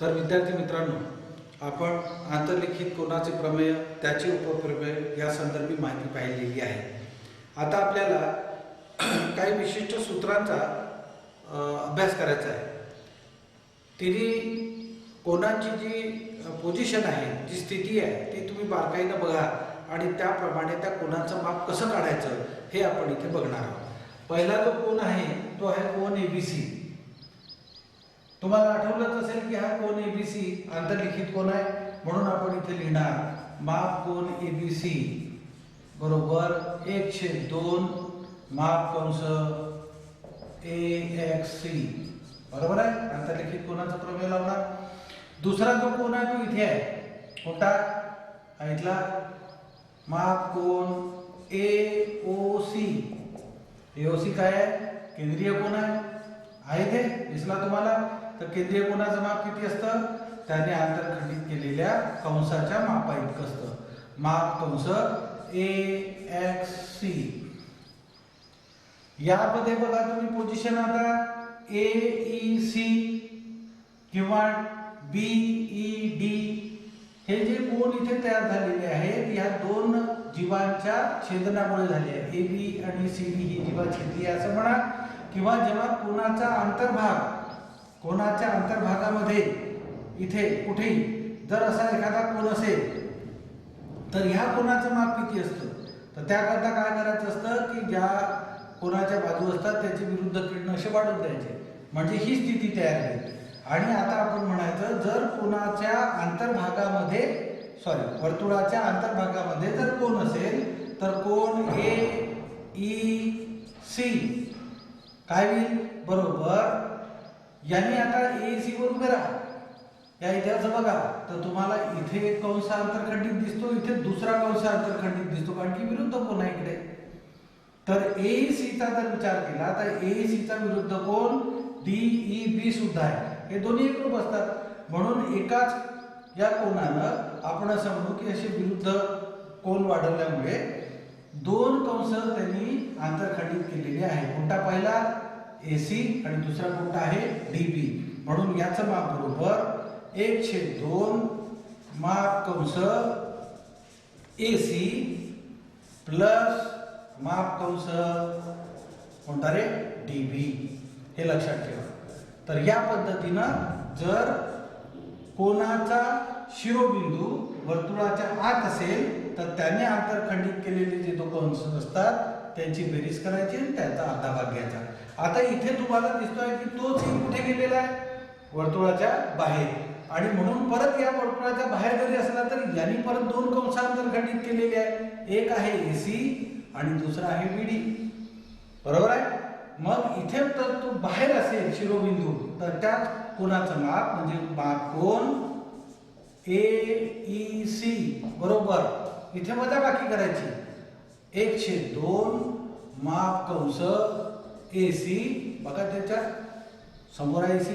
तर विद्यार्थी मित्रांनो, आपण आंतरलिखित कोनाचे प्रमेय, त्याचे उपप्रमेय या संदर्भी माहिती पाहिलेली आहे. आता आपल्याला काही विशिष्ट सूत्रांचा अभ्यास करायचा आहे. तिन्ही कोनांची जी पोझिशन आहे, जी स्थिती आहे, ती तुम्ही बारकाईनं बघा आणि त्याप्रमाणे त्या कोनाचं माप कसं काढायचं हे आपण इथे बघणार आहोत. पहिला जो कोन आहे तो आहे कोन ABC. तुम्हाला आठवलंच असेल की हा कोन ABC आंतरलिखित कोन आहे, म्हणून आपण इथे लिहिणार माप कोन ABC बरोबर 1/2 माप कंस AXC. बरोबर आहे, आंतरलिखित कोनाचा प्रमेय लावणार. दुसरा जो कोन आहे तो इथे आहे, कोणता ऐकला? माप कोन AOC. AOC काय आहे? केंद्रीय कोन आहे ते दिसला तुम्हाला. तर केंद्रीय कोनाचं माप किती असतं? त्याने आंतरखंडित केलेल्या कंसाच्या मापा इतकं असतं. माप कंस AXC. यामध्ये बघा तुम्ही पोझिशन आता AEC किंवा BED हे जे कोन इथे तयार झालेले आहेत, या दोन जीवांच्या छेदनामुळे झाले आहे. AB आणि CD ही जीवा छेदली असं म्हणा, किंवा जेव्हा कोणाच्या अंतर्भागामध्ये इथे कुठेही जर असा एखादा कोन असेल तर ह्या कोनाचं माप किती असतं? तर त्याकरता काय करायचं असतं की ज्या कोनाच्या बाजू असतात त्याचे विरुद्ध किरण असे वाढून द्यायचे, म्हणजे ही स्थिती तयार आहे. आणि आता आपण म्हणायचं, जर कोनाच्या वर्तुळाच्या अंतर्भागामध्ये जर कोन असेल तर कोन AEC काय होईल? बरोबर, यांनी आता AEC वर उभे राहा. या इतिहास बघा, तर तुम्हाला इथे एक कंस आंतरखंडित दिसतो, इथे दुसरा कंस आंतरखंडित दिसतो, कारण की विरुद्ध कोन आहे इकडे. तर AEC चा जर विचार केला तर AEC चा विरुद्ध कोन DEB सुद्धा आहे. हे दोन्ही एकरूप असतात, म्हणून एकाच या कोनानं आपण असं म्हणू की असे विरुद्ध कोन वाढवल्यामुळे दोन कंस त्यांनी आंतरखंडित केलेले आहे. कोणता पहिला? AC आणि दुसरा कोणता आहे? DB. म्हणून याचं माप बरोबर 1/2 माप कंस AC प्लस माप कंस कोणता रे? DB. हे लक्षात ठेवा. तर या पद्धतीनं जर कोनाचा शिरोबिंदू वर्तुळाच्या आत असेल तर त्याने आंतरखंडित केलेले जे दोन कंस असतात त्यांची बेरीज करायची आणि त्याचा अर्धा भाग घ्यायचा. आता इथे तुम्हाला दिसतोय की तोच कुठे गेलेला आहे? वर्तुळाच्या बाहेर. आणि म्हणून परत या वर्तुळाच्या बाहेर जरी असला तरी यांनी परत दोन कंस आंतरखंडित केलेले आहे. एक आहे AC आणि दुसरा आहे BD. बरोबर आहे. मग इथे तर तो बाहेर असेल शिरोबिंदू, तर त्या कोनाचं माप म्हणजे माप कोन AEC बरोबर इथे वजाबाकी करायची. 1/2 माप कंस AC, बघा त्याच्या समोर आहे AC,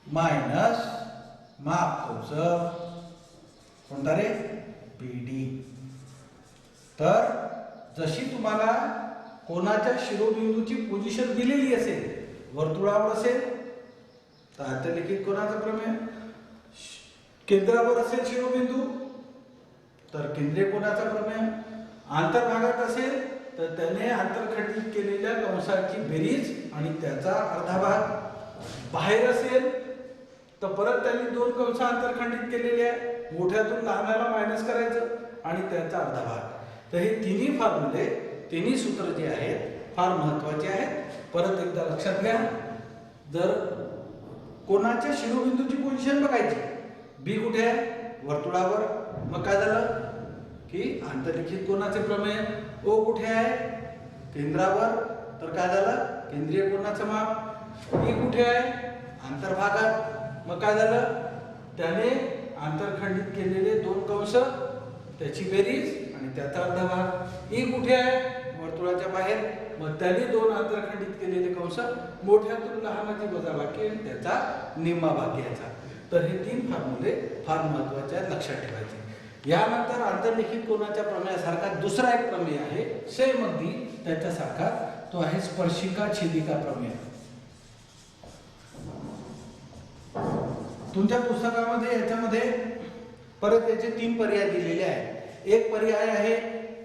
मायनस माप कंस कोणता रे? BD. तर जशी तुम्हाला कोनाच्या शिरोबिंदूची पोझिशन दिलेली असेल, वर्तुळावर असेल तर आंतरलिखित कोनाचा प्रमेय, केंद्रावर असेल शिरोबिंदू तर केंद्रीय कोनाचा प्रमेय, अंतर्भागात असेल तर त्याने आंतरखंडित केलेल्या कंसाची बेरीज आणि त्याचा अर्धा भाग, बाहेर असेल तर परत त्यांनी दोन कंस आंतरखंडित केलेले आहे, मोठ्यातून लहानाला मायनस करायचं आणि त्याचा अर्धा भाग. तर हे तिन्ही फॉर्म्युले, तिन्ही सूत्र जे आहेत फार महत्त्वाचे आहेत. परत एकदा लक्षात घ्या. जर कोनाच्या शिरोबिंदूची पोझिशन बघायची, B कुठे आहे? वर्तुळावर. मग काय झालं की आंतरलिखित कोनाचे प्रमेय ओ कुठे आहे केंद्रावर, तर काय झालं केंद्रीय कोनाचं माप. ई कुठे आहे अंतर्भागात, मग काय झालं त्याने आंतरखंडित केलेले दोन कंस त्याची बेरीज आणि त्याचा अर्धा भाग. ई कुठे आहे वर्तुळाच्या बाहेर, मग त्याने दोन आंतरखंडित केलेले कंस मोठ्यातून लहानाची वजाबाकी आणि त्याचा निम्मा भाग घ्यायचा. तर हे तीन फॉर्म्युले फार महत्वाचे आहेत, लक्षात ठेवायचे. यानंतर आंतरलिखित कोनाच्या प्रमेयासारखा दुसरा एक प्रमेय आहे सेम अगदी त्याच्यासारखा, तो आहे स्पर्शिका छेदिका प्रमेय. तुमच्या पुस्तकामध्ये याच्यामध्ये परत याचे तीन पर्याय दिलेले आहेत. एक पर्याय आहे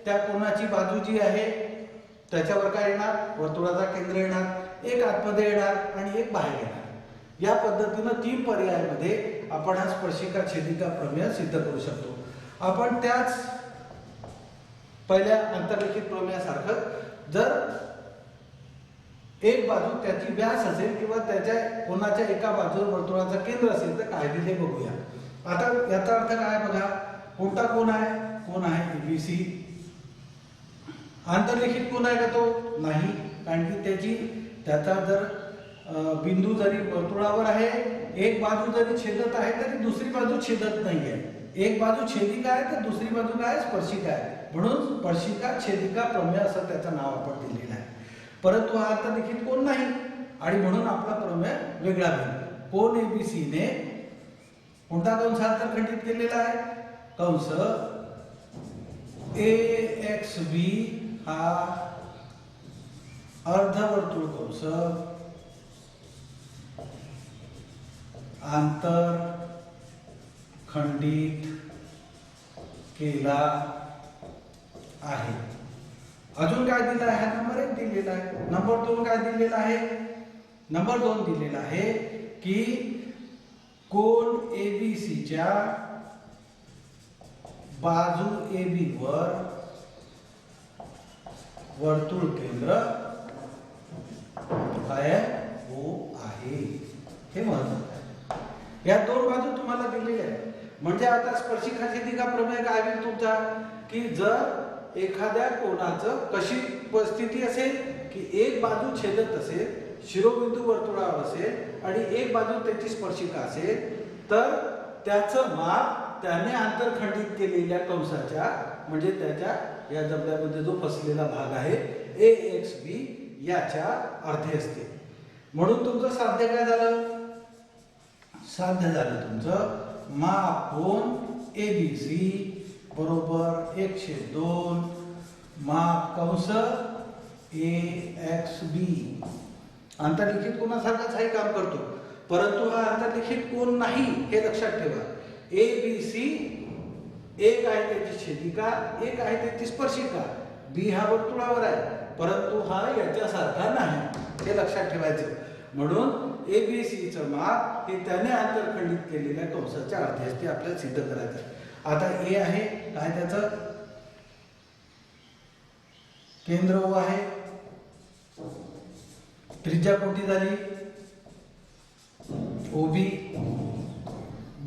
त्या कोनाची बाजू जी आहे त्याच्यावर काय येणार वर्तुळाचा केंद्र येणार, एक आतमध्ये येणार आणि एक बाहेर येणार. या पद्धतीनं तीन पर्यायामध्ये आपण हा स्पर्शिका छेदिका प्रमेय सिद्ध करू शकतो. आपण त्याच पहिल्या आंतरलिखित प्रमेयासारखं जर एक बाजू त्याची व्यास असेल किंवा त्याच्या कोनाच्या एका बाजूवर वर्तुळाचं केंद्र असेल तर काय दिले बघूया. आता याचा अर्थ काय बघा, कोणता कोण आहे, कोण आहे एबीसी. आंतरलिखित कोण आहे का तो नाही, कारण की त्याचा जर बिंदू जरी वर्तुळावर आहे, एक बाजू जरी छेदत आहे तरी दुसरी बाजू छेदत नाही आहे. एक बाजू छेदिका आहे तर दुसरी बाजू काय स्पर्शिका आहे, म्हणून स्पर्शिका छेदिका प्रमेय असं त्याचं नाव आपण दिलेलं आहे. परंतु हा आंतरलिखित कोण नाही आणि म्हणून आपला प्रमेय वेगळा होईल. कोण एबीसी ने कोणता कंस आंतरखंडित केलेला आहे, कंस ए एक्स बी हा अर्धवर्तुळ कंस आंतरखंडित केला आहे. अजून काय दिलं आहे, नंबर 1 दिलेला आहे. नंबर 2 काय दिलेला आहे, नंबर 2 दिलेला आहे की कोन एबीसीच्या बाजू AB वर वर्तुळ केंद्र काय O आहे. हे महत्त्वाचं आहे. या दोन बाजू तुम्हाला दिलेल्या आहेत. म्हणजे आता स्पर्शिका छेदिका प्रमेय काय होईल तुमचा, की जर एखाद्या कोनाचं कशी परिस्थिती असेल की एक बाजू छेदत असेल, शिरोबिंदू वर्तुळावर असेल आणि एक बाजू त्याची स्पर्शिका असेल, तर त्याचं माप त्याने आंतरखंडित केलेल्या कंसाच्या म्हणजे त्याच्या या जबड्यामध्ये जो फसलेला भाग आहे ए एक्स बी याच्या अर्धे असते. म्हणून तुमचं साध्य काय झालं, साध्य झालं तुमचं माप कोन एबीसी बरोबर 1/2 माप कंस ए एक्स बी. आंतरलिखित कोणासारखाच हे काम करतो, परंतु हा आंतरलिखित कोन नाही हे लक्षात ठेवा. ए बी सी एक आहे त्याची छेदिका, एक आहे त्याची स्पर्शिका. बी हा वर्तुळावर आहे परंतु हा याच्यासारखा नाही, हे लक्षात ठेवायचं. म्हणून एबीसीचं माप हे त्याने आंतरखंडित केलेल्या कंसाच्या अर्धे असते, आपल्याला सिद्ध करायचं. आता ए आहे काय त्याचं केंद्र O आहे, त्रिज्या कोणती झाली OB.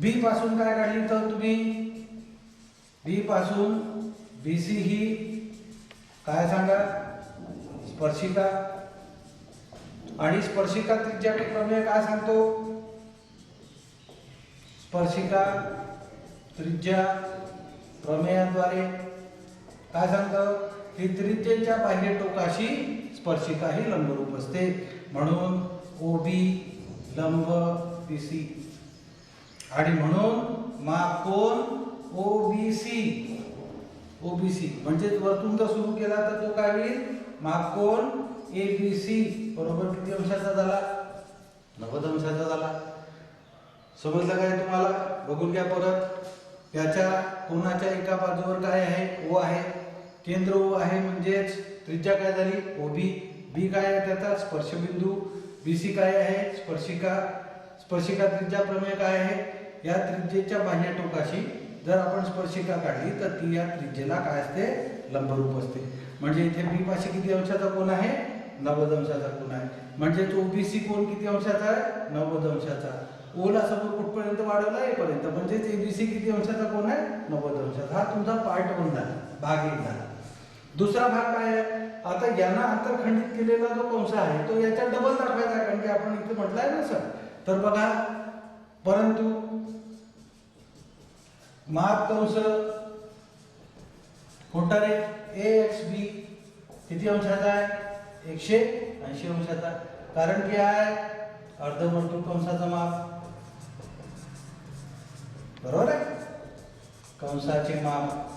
बी पासून काय काढली तर तुम्ही बी पासून BC ही काय सांगा स्पर्शिका, आणि स्पर्शिका त्रिज्या प्रमेय काय सांगतो, स्पर्शिका त्रिज्या प्रमेयाद्वारे काय सांगतो की त्रिज्येच्या बाह्य टोकाशी स्पर्शिका ही लंबरूप असते. म्हणून OB लंब BC आणि म्हणून माप कोन OBC म्हणजे वरतून जर सुरू केला तर तो काय होईल माप कोन ABC बरोबर किती अंशाचा झाला 90 अंशाचा झाला. समजलं काय तुम्हाला, बघून घ्या परत. याच्या कोनाच्या एका बाजूवर काय आहे O आहे, केंद्र O आहे, म्हणजेच त्रिज्या काय झाली OB. B काय आहे त्याचा स्पर्शबिंदू, BC काय आहे स्पर्शिका. स्पर्शिका त्रिज्या प्रमेय काय आहे, या त्रिज्येच्या बाह्य टोकाशी जर आपण स्पर्शिका काढली तर ती या त्रिज्येला काय असते लंबरूप असते. म्हणजे इथे B पाशी किती अंशाचा कोन आहे 90 अंशाचा कोन आहे, म्हणजे OBC कोन किती अंशाचा आहे 90 अंशाचा. ओला समोर कुठपर्यंत वाढवला येपर्यंत, म्हणजेच एबीसी किती अंशाचा कोण आहे 90 अंशाचा. हा तुमचा पार्ट 1 झाला, भाग 1 झाला. दुसरा भाग काय आहे, आता यांना अंतरखंडित केलेला जो कंस आहे तो याच्या डबल दाखवायचा, कारण की आपण इथे म्हटलंय ना सर. तर बघा, परंतु माप कंस कोणता रे, AXB किती अंशाचा आहे 180 अंशाचा. कारण की आहे अर्धवर्तुळ कंसाचं माप, बरोबर आहे, कंसाचे माप.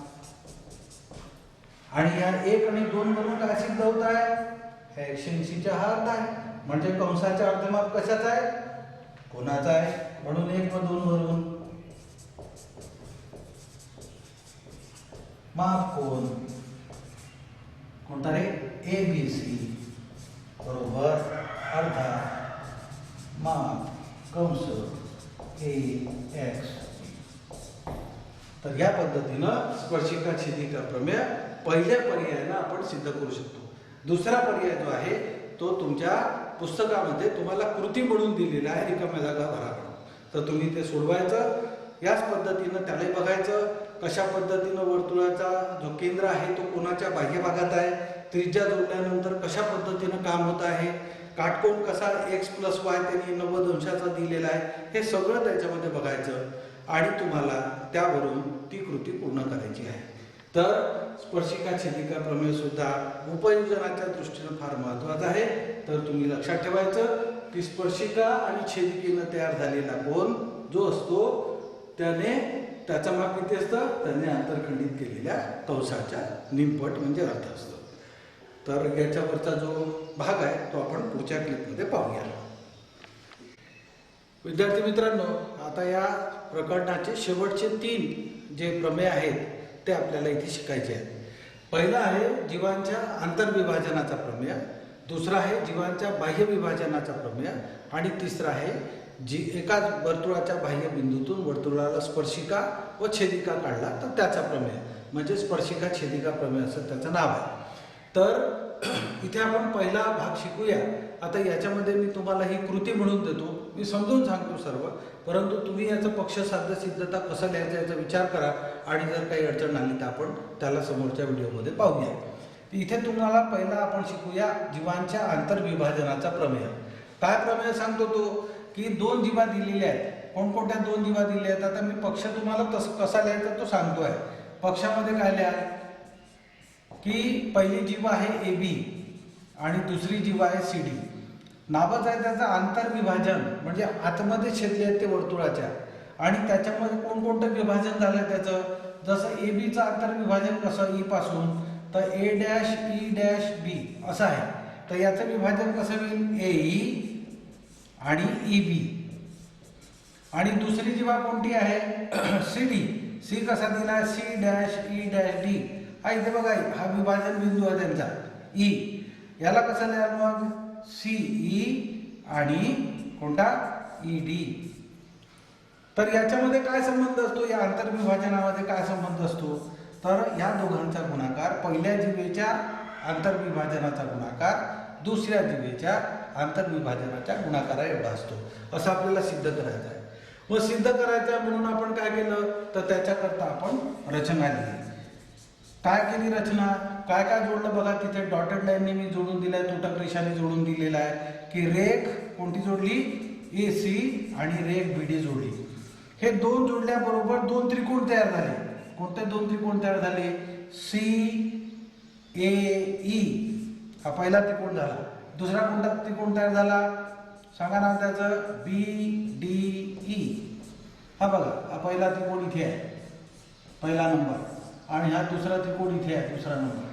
आणि या 1 आणि 2 वरून काय सिद्ध होत आहे, 180चा हा अर्धा आहे. म्हणजे कंसाचे अर्धमाप कशाचा आहे, कोणाचा आहे. म्हणून 1 व 2 वरून माप कोण कोणता रे, ABC बरोबर अर्धा माप कंस AX. तर या पद्धतीनं स्पर्शिका छेदिका प्रमेय पहिल्या पर्यायानं आपण सिद्ध करू शकतो. दुसरा पर्याय जो आहे तो तुमच्या पुस्तकामध्ये तुम्हाला कृती म्हणून दिलेला आहे, रिकाम्या जागा भरा. तर तुम्ही ते सोडवायचं, याच पद्धतीनं त्यालाही बघायचं कशा पद्धतीनं वर्तुळाचा जो केंद्र आहे तो कोणाच्या बाह्य भागात आहे, त्रिज्या जोडल्यानंतर कशा पद्धतीनं काम होत आहे, काटकोन कसा x + y त्यांनी 90 अंशाचा दिलेला आहे, हे सगळं त्याच्यामध्ये बघायचं आणि तुम्हाला त्यावरून ती कृती पूर्ण करायची आहे. तर स्पर्शिका छेदिका प्रमेय सुद्धा उपयोजनाच्या दृष्टीने फार महत्त्वाचं आहे. तर तुम्ही लक्षात ठेवायचं की स्पर्शिका आणि छेदिकेनं तयार झालेला कोन जो असतो त्याने त्याचा माप किती असतं, त्याने अंतरखंडित केलेल्या कंसाच्या निमपट म्हणजे अर्ध असतो. तर याच्यावरचा जो भाग आहे तो आपण पुढच्या क्लिपमध्ये पाहूया. विद्यार्थी मित्रांनो, आता या प्रकरणाचे शेवटचे 3 जे प्रमेय आहेत ते आपल्याला इथे शिकायचे आहेत. पहिला आहे जीवांच्या आंतरविभाजनाचा प्रमेय, दुसरा आहे जीवांच्या बाह्य विभाजनाचा प्रमेय आणि तिसरा आहे एकाच वर्तुळाच्या बाह्य बिंदूतून वर्तुळाला स्पर्शिका व छेदिका काढला तर त्याचा प्रमेय, म्हणजे स्पर्शिका छेदिका प्रमेय असं त्याचं नाव आहे. तर इथे आपण पहिला भाग शिकूया. आता याच्यामध्ये मी तुम्हाला ही कृती म्हणून देतो, मी समजून सांगतो सर्व, परंतु तुम्ही याचं पक्षसाध्य सिद्धता कसं लिहायचं याचा विचार करा आणि जर काही अडचण आली तर आपण त्याला समोरच्या व्हिडिओमध्ये पाहूया. इथे तुम्हाला पहिला आपण शिकूया जीवांच्या आंतरविभाजनाचा प्रमेय. काय प्रमेय सांगतो तो की 2 जीवा दिलेल्या आहेत. कोणकोणत्या 2 जीवा दिल्या आहेत, आता मी पक्ष तुम्हाला कसा लिहायचा तो सांगतोय. पक्षामध्ये काय लिहा की पहिली जीवा आहे AB आणि दुसरी जीवा आहे CD. नावच आहे त्याचं आंतरविभाजन, म्हणजे आतमध्ये छेदले आहेत ते वर्तुळाच्या आणि त्याच्यामध्ये कोणकोणतं विभाजन झालं त्याचं. जसं ABचं आंतरविभाजन कसं, E पासून तर A', E', B असं आहे. तर याचं विभाजन कसं होईल, AE आणि EB. आणि दुसरी जीवा कोणती आहे CD. C कसा दिला, C', E', D. हा इथे बघा, हा विभाजन बिंदू आहे त्यांचा E. याला कसं लिहाल मग, CE आणि कोणता ED. तर याच्यामध्ये काय संबंध असतो, या आंतरविभाजनामध्ये काय संबंध असतो, तर या दोघांचा गुणाकार, पहिल्या जीवेच्या आंतरविभाजनाचा गुणाकार दुसऱ्या जीवेच्या आंतरविभाजनाच्या गुणाकारा एवढा असतो, असं आपल्याला सिद्ध करायचं आहे. मग सिद्ध करायचं म्हणून आपण काय केलं तर त्याच्याकरता आपण रचना लिहिली. काय केली रचना, काय काय जोडलं बघा, तिथे डॉटेड लाईनने मी जोडून दिलाय, तुटक रेषाने जोडून दिलेला आहे की रेख कोणती जोडली, AC आणि रेख BD जोडली. हे 2 जोडल्याबरोबर 2 त्रिकोण तयार झाले. कोणते 2 त्रिकोण तयार झाले, CAE हा पहिला त्रिकोण झाला. दुसरा कोणता त्रिकोण तयार झाला सांगा ना त्याचं, BDE. हा बघा, हा पहिला त्रिकोण इथे आहे, पहिला नंबर, आणि हा दुसरा त्रिकोण इथे आहे, दुसरा नंबर.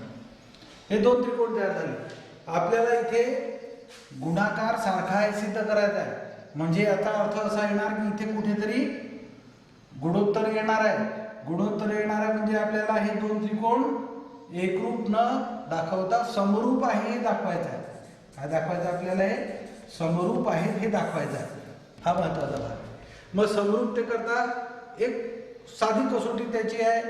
हे 2 त्रिकोण तयार झाले. आपल्याला इथे गुणाकार सारखा आहे सिद्ध करायचा आहे. म्हणजे याचा अर्थ असा येणार की इथे कुठेतरी गुणोत्तर येणार आहे. गुणोत्तर येणार आहे म्हणजे आपल्याला हे 2 त्रिकोण एकरूप न दाखवता समरूप आहे हे दाखवायचं आहे. काय दाखवायचं आपल्याला, हे समरूप आहे हे दाखवायचं आहे. हा महत्वाचा भाग. मग समरूपतेकरता एक साधी कसोटी त्याची आहे,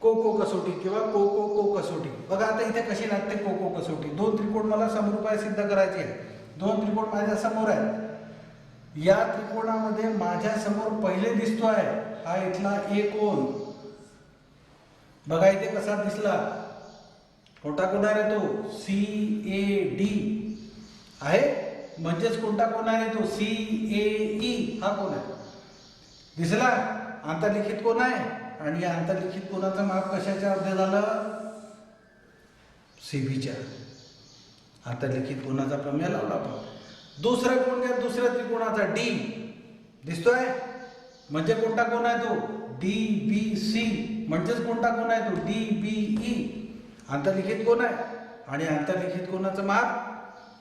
को कसोटी किंवा को कसोटी. बघा आता इथे कशी लागते को कसोटी. 2 त्रिकोण मला समरूप आहे सिद्ध करायची आहे. 2 त्रिकोण माझ्या समोर आहेत. या त्रिकोणामध्ये माझ्या समोर पहिले दिसतोय हा इथला ए कोण. बघा इथे कसा दिसला, कोणता कोण आहे तो CAD आहे, म्हणजेच कोणता कोण आहे तो CAE हा कोण आहे दिसला. आंतरलिखित कोण आहे आणि या आंतरलिखित कोणाचं माप कशाच्या अर्धे झालं, CBच्या. आंतरलिखित कोणाचा प्रमेय लावला आपण. दुसरा कोण घ्या, दुसऱ्या त्रिकोणाचा D दिसतोय, म्हणजे कोणता कोण आहे तो DBC, म्हणजेच कोणता कोण आहे तो DBE. आंतरलिखित कोण आहे आणि आंतरलिखित कोणाचं माप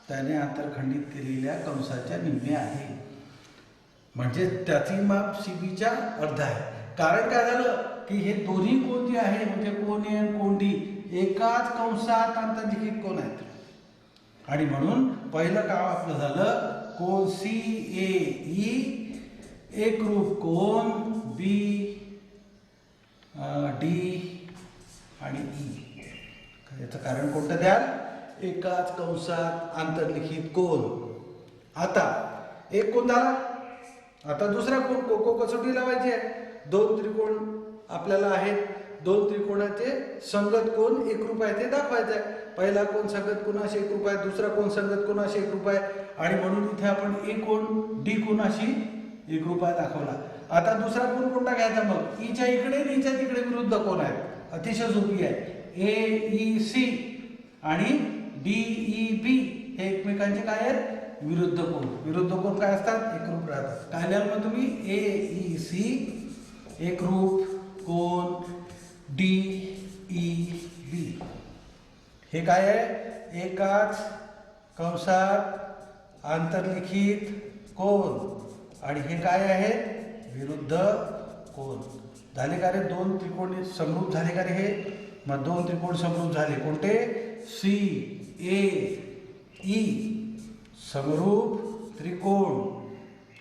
त्याने आंतरखंडित केलेल्या कंसाच्या निम्मे आहे, म्हणजे त्याची माप CBच्या अर्धा आहे. कारण काय झालं की हे दोन्ही कोण जे आहे म्हणजे कोण A आणि कोण D एकाच कंसात आंतरलिखित कोण आहेत, आणि म्हणून पहिलं काम आपलं झालं कोण CAE एकरूप कोण BD आणि E. याचं कारण कोणतं द्याल, एकाच कंसात आंतरलिखित कोण. आता एक कोण झाला, आता दुसरा कोण. कोको कसोटी लावायची आहे. दोन त्रिकोण आपल्याला आहेत, दोन त्रिकोणाचे संगत कोण एकरूप आहे ते दाखवायचं आहे. पहिला कोण संगत कोणाशी एकरूप आहे, दुसरा कोण संगत कोणाशी एकरूप आहे, आणि म्हणून इथे आपण ए कोण डी कोणाशी एकरूप आहे दाखवला. आता दुसरा कोण कोणता घ्यायचा, मग ईच्या इकडे आणि ईच्या तिकडे विरुद्ध कोण आहे. अतिशय सोपी आहे. AEC आणि DEB हे एकमेकांचे काय आहेत, विरुद्ध कोण. विरुद्ध कोण काय असतात, एकरूप राहतात. काय लिहाल मग तुम्ही, AEC एकरूप कोण DEB. हे काय आहे, एकाच कंसात आंतरलिखित कोण, आणि हे काय आहे, विरुद्ध कोण. झाले का रे, दोन त्रिकोण समरूप झाले का रे हे. मग दोन त्रिकोण समरूप झाले कोणते, CAE समरूप त्रिकोण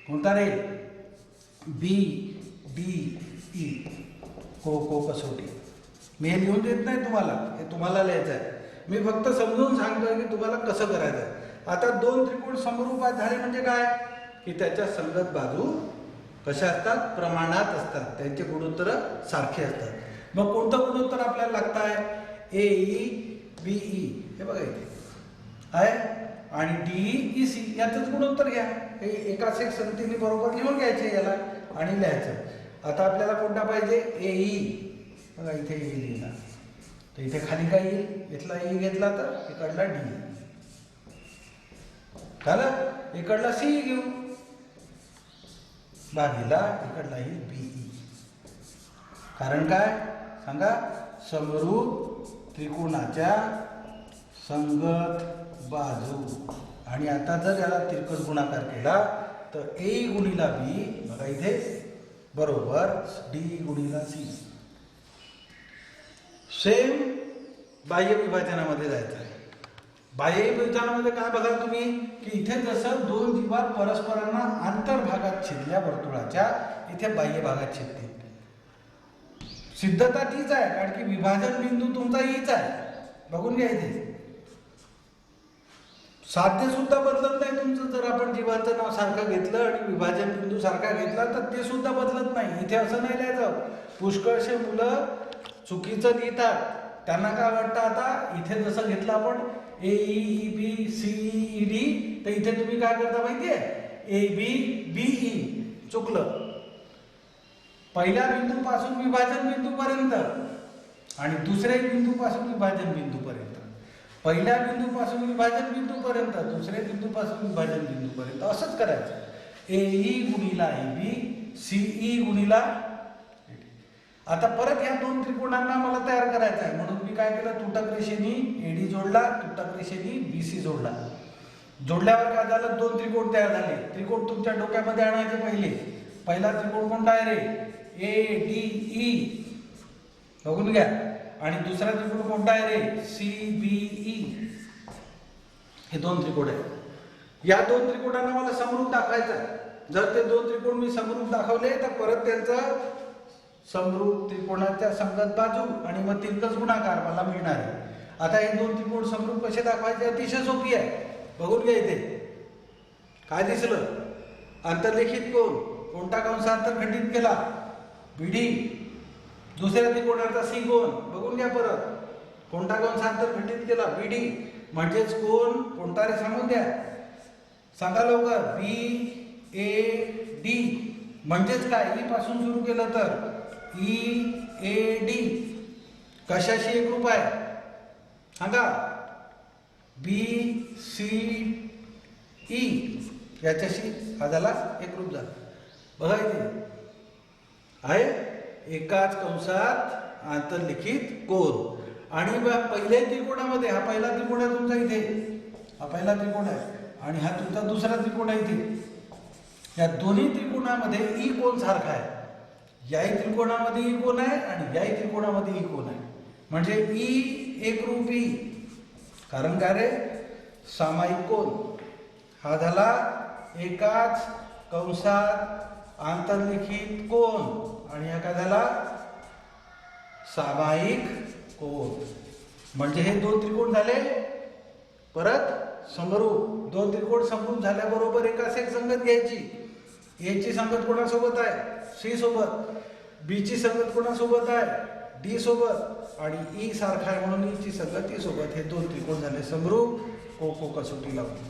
कोणता रे, BDE को कसोटी. मी हे लिहून देत नाही तुम्हाला, हे तुम्हाला लिहायचं आहे. मी फक्त समजून सांगतोय की तुम्हाला कसं करायचं आहे. आता दोन त्रिकोण समरूपात झाले म्हणजे काय, की त्याच्या संगत बाजू कशा असतात, प्रमाणात असतात, त्यांचे गुणोत्तर सारखे असतात. मग कोणतं गुणोत्तर आपल्याला लागत आहे, AEBE हे बघा इथे आहे, आणि DEC याचंच गुणोत्तर घ्या. हे एकाच एक संगतीने बरोबर लिहून घ्यायचे याला आणि लिहायचं. आता आपल्याला कोणता पाहिजे, AE. बघा इथे A लिहिला तर इथे खाली काय येईल, इथला E घेतला तर इकडला D झालं. इकडला C घेऊ भागीला इकडलाही BE. कारण काय सांगा, समरूप त्रिकोणाच्या संगत बाजू. आणि आता जर याला तिरकस गुणाकार केला तर A गुणिला B बघा इथे बरोबर D गुणिला C. सेम बाह्य विभाजनामध्ये जायचं आहे. बाह्य विभाजनामध्ये काय बघा तुम्ही, की इथे जसं दोन जीवा परस्परांना अंतर्भागात छेदल्या वर्तुळाच्या, इथे बाह्य भागात छेदतील. सिद्धता तीच आहे, कारण की विभाजन बिंदू तुमचा हीच आहे. बघून घ्या इथे साध्य सुद्धा बदलत नाही तुमचं. जर आपण जीवांचं नाव सारखं घेतलं आणि विभाजन बिंदू सारखा घेतला तर ते सुद्धा बदलत नाही. इथे असं नाही लिहायचं. पुष्कळशे मुलं चुकीचं लिहितात. त्यांना काय वाटतं, आता इथे जसं घेतलं आपण AEBCED, तर इथे तुम्ही काय करता माहितीये, ABBE. चुकलं. पहिल्या बिंदूपासून विभाजन बिंदूपर्यंत आणि दुसऱ्या बिंदूपासून विभाजन बिंदूपर्यंत. पहिल्या बिंदूपासून विभाजन बिंदूपर्यंत, दुसऱ्या बिंदूपासून विभाजन बिंदूपर्यंत असंच करायचं. AE गुणिला AB, CE गुणिला. आता परत या दोन त्रिकोणांना मला तयार करायचं आहे, म्हणून मी काय केलं, तुटक रेषेने AD जोडला, तुटक रेषेने BC जोडला. जोडल्यावर काय झालं, दोन त्रिकोण तयार झाले. त्रिकोण तुमच्या डोक्यामध्ये आणायचे. पहिला त्रिकोण कोणता आहे रे, ADE बघून घ्या. आणि दुसरा त्रिकोण कोणता आहे रे, CBE. हे दोन त्रिकोण आहेत. या दोन त्रिकोणांना मला समरूप दाखवायचं आहे. जर ते दोन त्रिकोण मी समरूप दाखवले तर परत त्यांचं समरूप त्रिकोणाच्या संगत बाजू आणि मग तिरकस गुणाकार मला मिळणार आहे. आता हे दोन त्रिकोण समरूप कसे दाखवायचे, अतिशय सोपी आहे. बघून घ्या इथे काय दिसलं, अंतर्लिखित कोन, कोणता कंस अंतर्खंडित केला? बीडी. दुसऱ्या त्रिकोणाचा सी कोन बघून घ्या परत. कोणता कंस अंतर्खंडित केला? बीडी. म्हणजेच कोण कोणता रे सांगून द्या. सांगा लवकर. बी ए डी म्हणजेच काय? ई पासून सुरू केलं तर ई ए डी कशाशी एकरूप आहे? सांगा. बी सी ई याच्याशी हा झाला एकरूप झाला. बघा इथे आहे एकाच कंसात आंतरलिखित कोन. आणि पहिल्या त्रिकोणामध्ये हा पहिला त्रिकोण आहे तुमचा इथे, हा पहिला त्रिकोण आहे आणि हा तुमचा दुसरा त्रिकोण आहे इथे. या दोन्ही त्रिकोणामध्ये ई कोन सारखा आहे. याही त्रिकोणामध्ये ई कोन आहे आणि याही त्रिकोणामध्ये ई कोन आहे. म्हणजे ई एकरूप ई. कारण काय रे? सामायिक कोन. हा झाला एकाच कंसात आंतरलिखित कोन आणि हा काय झाला? सामायिक कोन. म्हणजे हे दोन त्रिकोण झाले परत समरूप. दोन त्रिकोण समरूप झाल्याबरोबर एकाच एक संगत घ्यायची. ए ची संगत कोणासोबत आहे? सी सोबत. बी ची संगत कोणासोबत आहे? डी सोबत. आणि ई सारखा आहे म्हणून ई ची संगत ई सोबत. हे दोन त्रिकोण झाले समरूप. को कसोटी लावून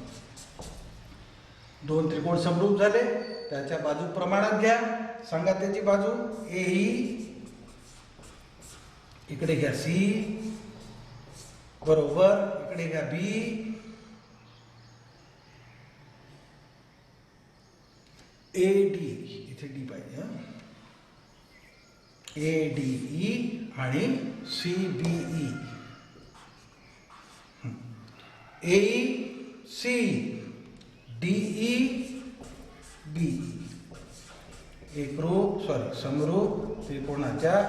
दोन त्रिकोण समरूप झाले. त्याच्या बाजू प्रमाणात घ्या. सांगा त्याची बाजू. ए ई इकडे घ्या सी बरोबर, इकडे घ्या बी, ए डी इथे डी पाहिजे. ए डी ई आणि सी बी ई. ए सी डी ई बी एकरूप समरूप त्रिकोणाच्या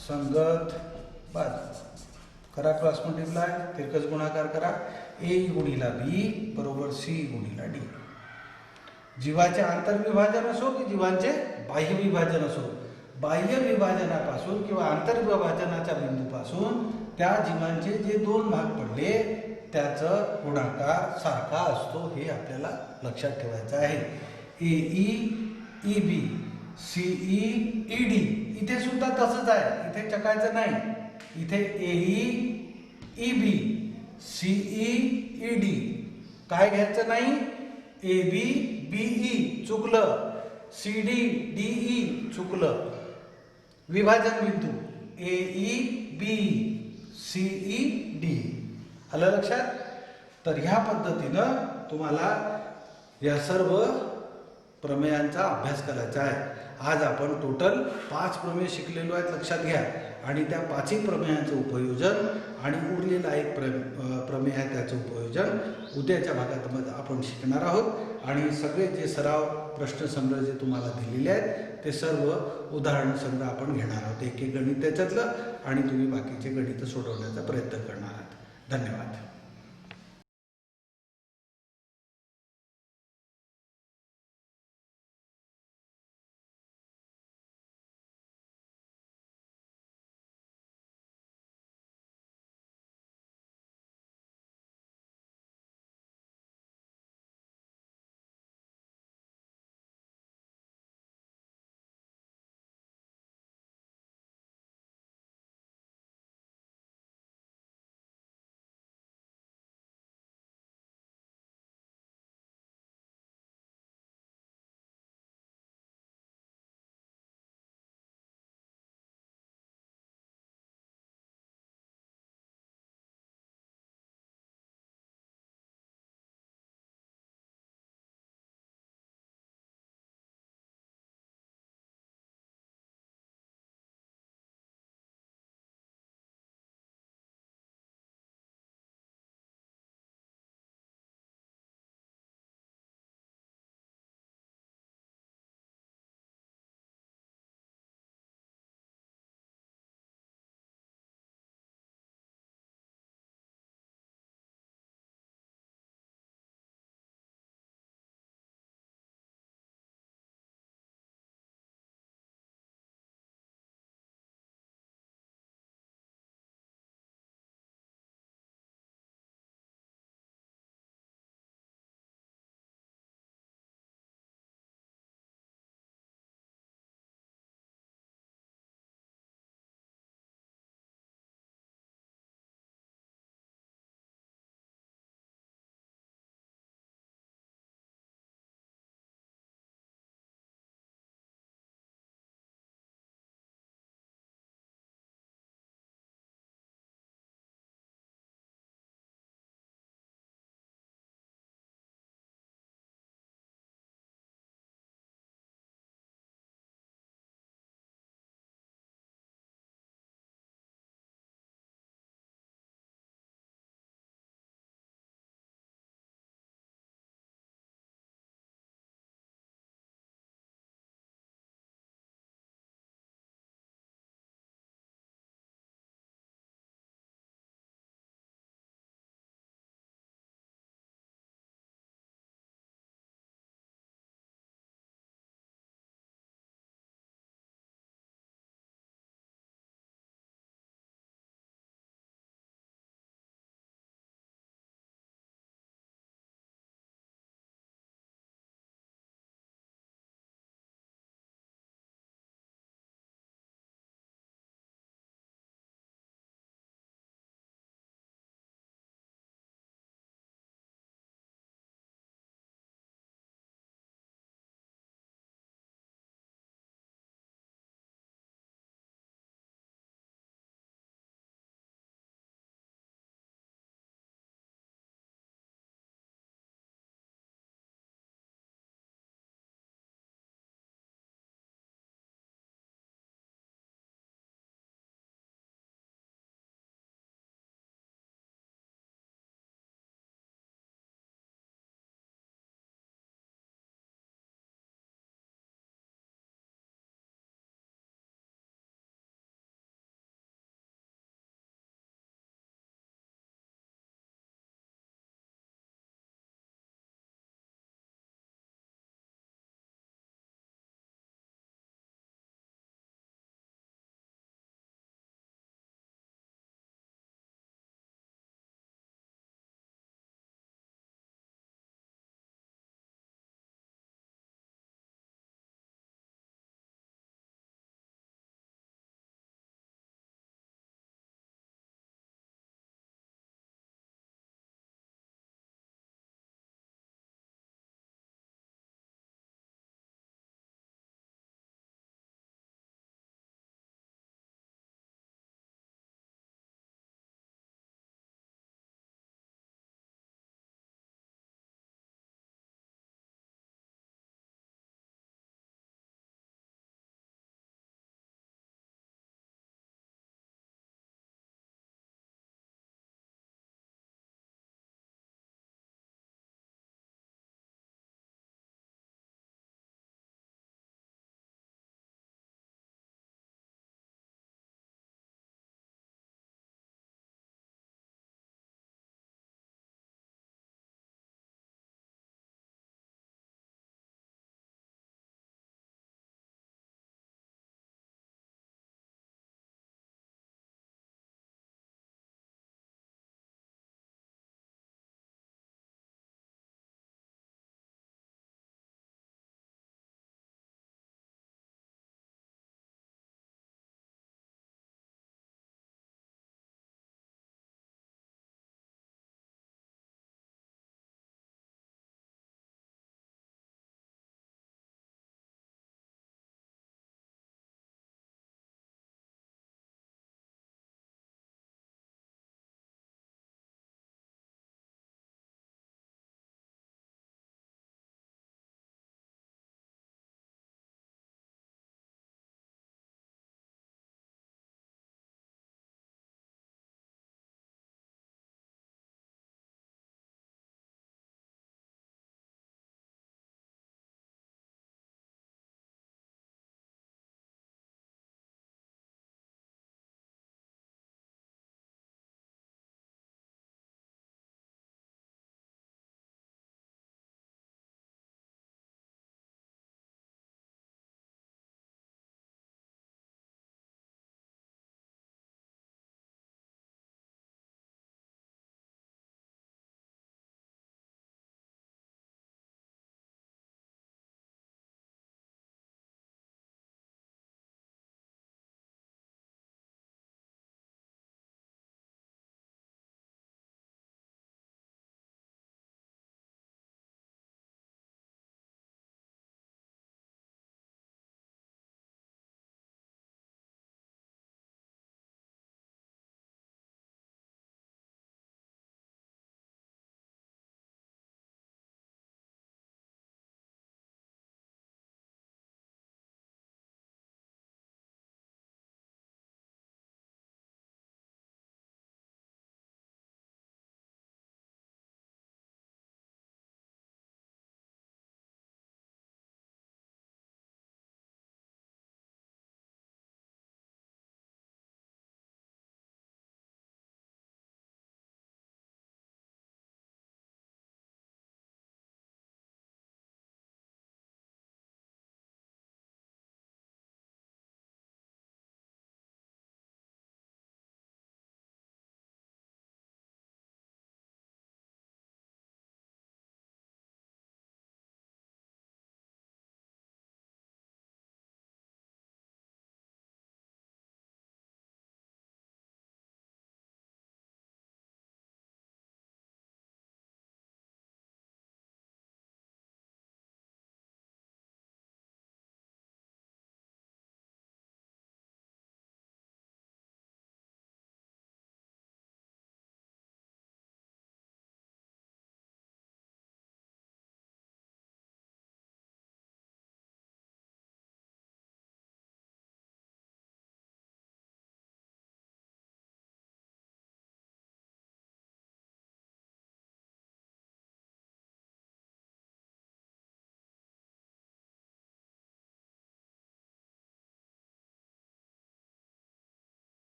संगत बाजू. करा क्रॉस मल्टिप्लाय. तिरकस गुणाकार करा. ए गुणिला बी बरोबर सी गुणिला डी. जीवाचे आंतरविभाजन असो की जीवांचे बाह्य विभाजन असो, बाह्य विभाजनापासून किंवा आंतरविभाजनाच्या बिंदूपासून त्या जीवांचे जे दोन भाग पडले त्याचं गुणाकार सारखा असतो हे आपल्याला लक्षात ठेवायचं आहे. A E E B C E E D इथे सुद्धा तसंच आहे. इथे चकायचं नाही. इथे A E B C E D काय घ्यायचं नाही? ए बी बी ई चुकलं. सी डी डी ई चुकलं. विभाजन बिंदू A E B C E D. आलं लक्षात? तर ह्या पद्धतीनं तुम्हाला या सर्व प्रमेयांचा अभ्यास करायचा आहे. आज आपण टोटल 5 प्रमेय शिकलेलो आहेत लक्षात घ्या. आणि त्या 5ही प्रमेयांचं उपयोजन आणि उरलेला एक प्रमेय आहे त्याचं उपयोजन उद्याच्या भागात आपण शिकणार आहोत. आणि सगळे जे सराव प्रश्नसंग्रह जे तुम्हाला दिलेले आहेत ते सर्व उदाहरण संग्रह आपण घेणार आहोत. एक एक गणित त्याच्यातलं आणि तुम्ही बाकीचे गणित सोडवण्याचा प्रयत्न करणार आहात. धन्यवाद.